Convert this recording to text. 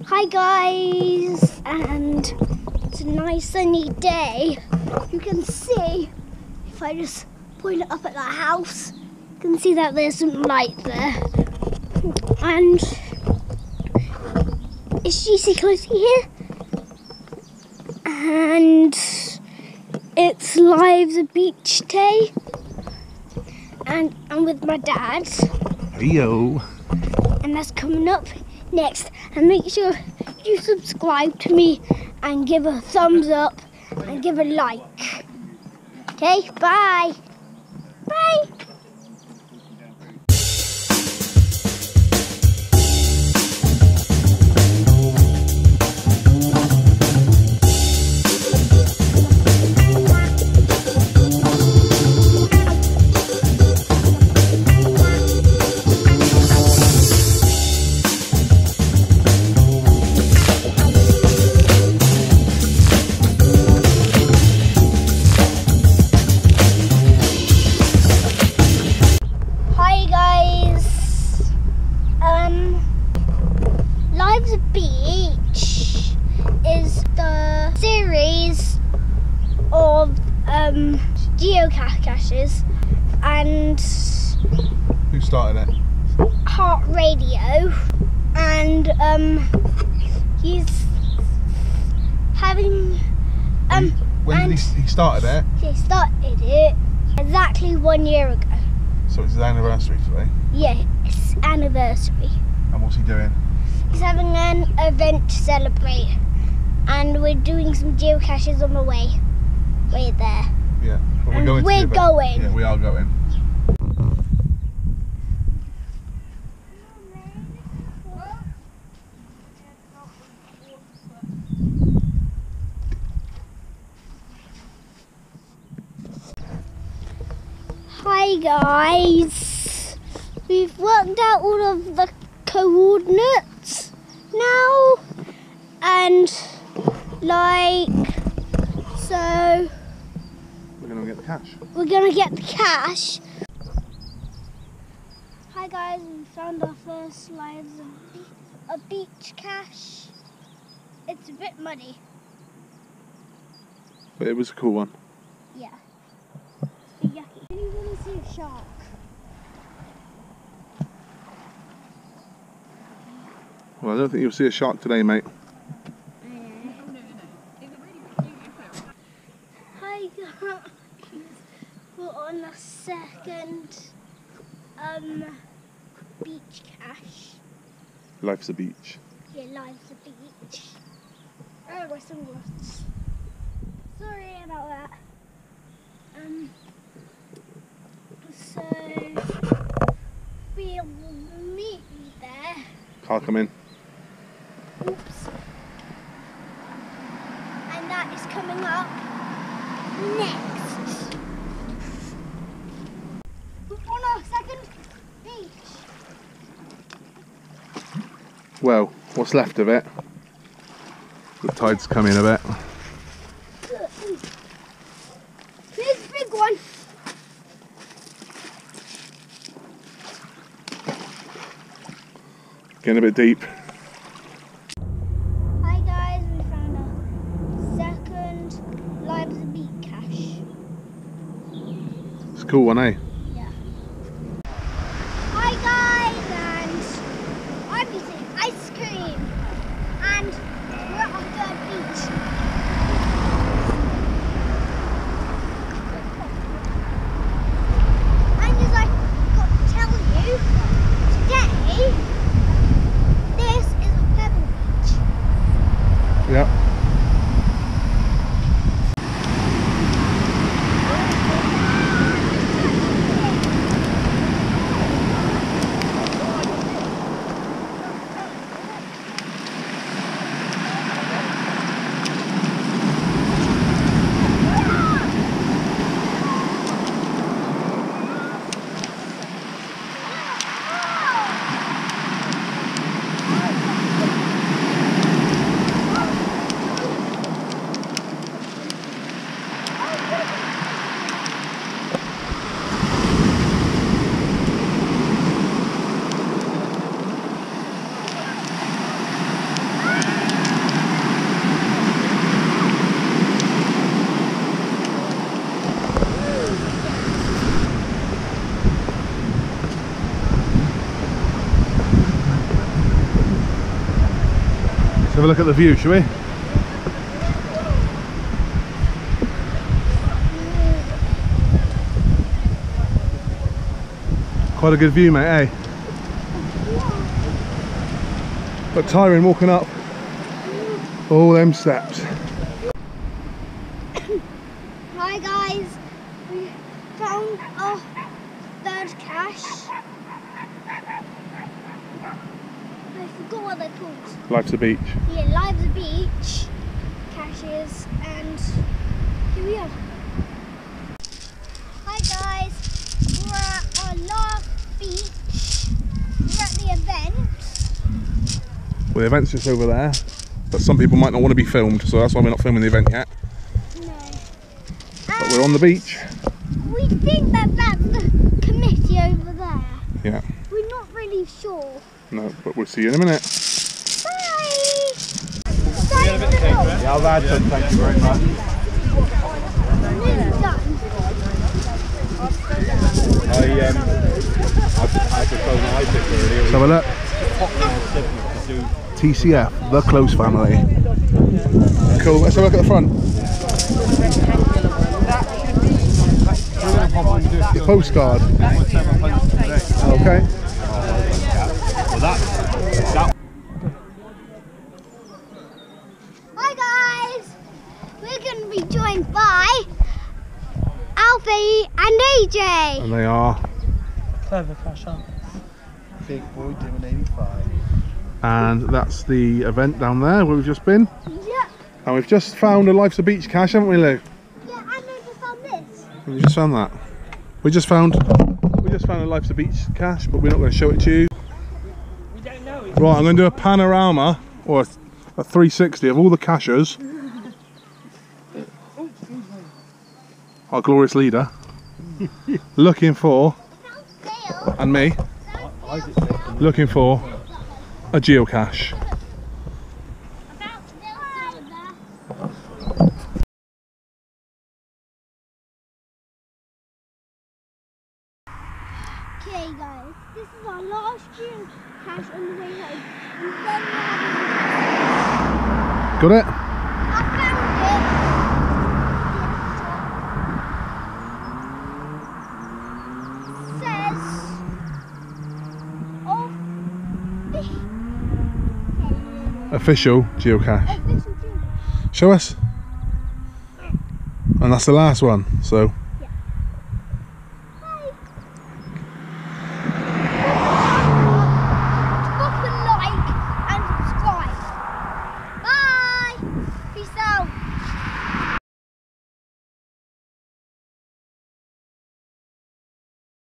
Hi guys, and it's a nice sunny day. You can see, if I just point it up at that house, you can see that there's some light there. And it's GC Closey here, and it's Live's a Beach Day, and I'm with my dad. Yo. And that's coming up next. And make sure you subscribe to me and give a thumbs up and give a like. Okay, bye. Bye. Live's a Beach is the series of geocaches, and Who started it? Heart Radio, and he's having When did he started it? He started it exactly 1 year ago. So it's his anniversary today. Yeah, it's anniversary. And what's he doing? He's having an event to celebrate, and we're doing some geocaches on the way. We're there. Yeah. Well, And we're going. we're going. Yeah, we are going. Hi guys. We've worked out all of the coordinates now, and so We're going to get the cash. we're gonna get the cash. Hi guys, we found our first Lives a Beach cache. It's a bit muddy. But it was a cool one. Yeah. It's yucky. Can you really see a shark? Well, I don't think you'll see a shark today, mate. Hi guys, we're on the second beach cache. Life's a beach. Yeah, Live's a Beach. Oh, my sunglasses. Sorry about that. So we'll meet you there. Car come in. Oops. And that is coming up next. We're on our second beach. Well, what's left of it? The tide's come in a bit. Here's the big one. Getting a bit deep. Hi guys, we found our second Lives a Beach cache. It's a cool one, eh? Yeah. Hi guys, and I'm eating ice cream, and we're at our third beach. And as I got to tell you, today this is a pebble beach. Yep. Let's have a look at the view, shall we? Quite a good view, mate, eh? But tiring walking up all them steps. Hi guys, we found our third cache. I forgot what they're called. Life's a beach. Yeah, Live the Beach caches, and here we are. Hi guys, we're at our last beach. We're at the event. Well, the event's just over there, but some people might not want to be filmed, so that's why we're not filming the event yet. No. But we're on the beach. We think that that's the committee over there. Yeah. We're not really sure. No, but we'll see you in a minute. Bye! Yeah, I've had some, thank you very much. Nearly done. I had to phone Isaac earlier. Let's have a look. TCF, the Close Family. Cool, let's have a look at the front. Postcard. Okay. Hi guys! We're going to be joined by Alfie and AJ. And they are. Clever cash, aren't they? Big boy doing 85. And that's the event down there where we've just been. Yep. And we've just found a Life's a Beach cache, haven't we, Lou? Yeah, and I just found this. We just found that. We just found a Life's a Beach cache, but we're not going to show it to you. We don't know. Right, I'm going to do a panorama, or a 360 of all the caches. Our glorious leader. Looking for, Dale. and me, looking for a geocache. Okay guys, this is our last geocache on the way home. And then we have Got it? I found it. Official geocache. Official geocache. Show us. And that's the last one, so